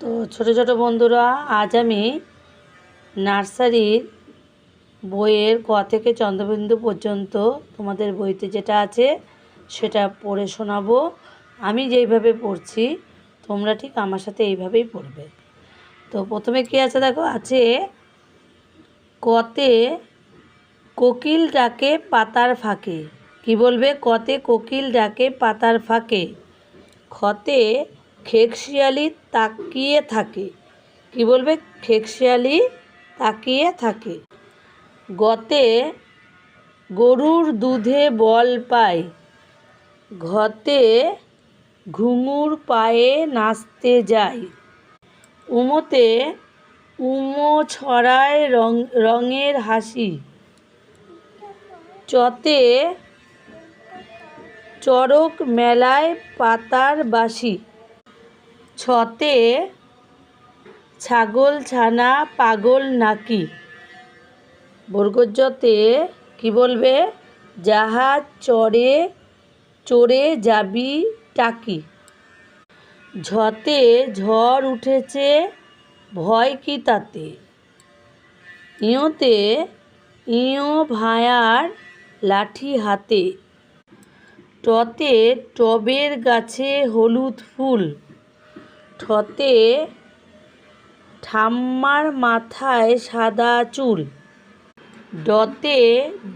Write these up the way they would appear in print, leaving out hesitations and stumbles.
তো ছোট ছোট বন্ধুরা, আজ আমি নার্সারির বইয়ের ক থেকে চন্দ্রবিন্দু পর্যন্ত তোমাদের বইতে যেটা আছে সেটা পড়ে শোনাবো। আমি যেইভাবে পড়ছি তোমরা ঠিক আমার সাথে এইভাবেই পড়বে। তো প্রথমে কি আছে দেখো, আছে কতে কোকিল ডাকে পাতার ফাঁকে। কি বলবে? কতে কোকিল ডাকে পাতার ফাঁকে। খতে খেকশিয়ালি তাকিয়ে থাকে। কি বলবে? খেকশিয়ালি তাকিয়ে থাকে। গতে গরুর দুধে বল পায়। ঘতে ঘুঙুর পায়ে নাচতে যায়। উমোতে উমো ছড়ায় রঙের হাসি। চতে চড়ক মেলায় পাতার বাসি। ছতে ছাগল ছানা পাগল নাকি। বর্গজতে কি বলবে? জাহাজ চড়ে যাবি টাকি। ঝতে ঝড় উঠেছে ভয় কি তাতে। ইয়োতে ইয়ো ভায়ার লাঠি হাতে। টতে টবের গাছে হলুদ ফুল। ঠতে ঠাম্মার মাথায় সাদা চুল। ডতে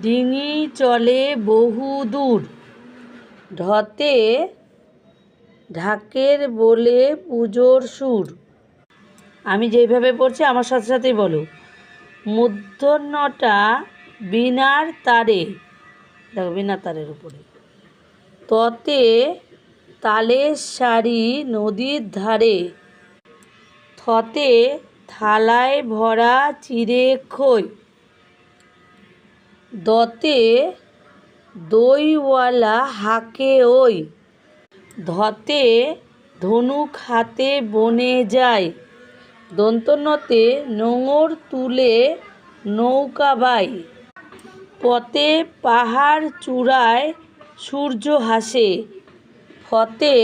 ডিঙি চলে বহু দূর। ঢতে ঢাকের বলে পুজোর সুর। আমি যেইভাবে পড়ছি আমার সাথে সাথেই বলো। মূর্ধন্যটা বীণার তারে। দেখো, বীণার তারের উপরে। ততে তালের সারি নদীর ধারে। থতে থালায় ভরা চিড়ে খই। দতে দইওয়ালা হাঁকে ওই। ধতে ধনুক হাতে বনে যায়। দন্তন্যতে নোঙর তুলে নৌকা বাই। পতে পাহাড় চূড়ায় সূর্য হাসে। ফতে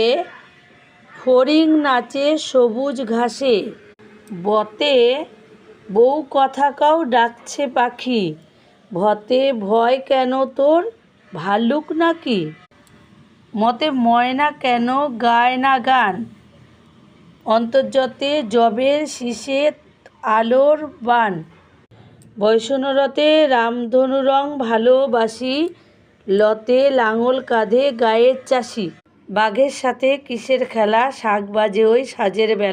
ফড়িং নাচে সবুজ ঘাসে। বতে বউ কথা কাউ ডাকছে পাখি। ভতে ভয় কেন তোর ভাল্লুক নাকি। মতে ময়না কেন গায় না গান। অন্তর্যতে জবের শীষে আলোর বান। বৈষ্ণরতে রামধনু রং ভালোবাসি। লতে লাঙল কাঁধে গায়ের চাষি। বাঘের সাথে কিসের খেলা? শাক বাজে ওই সাজের বেলা।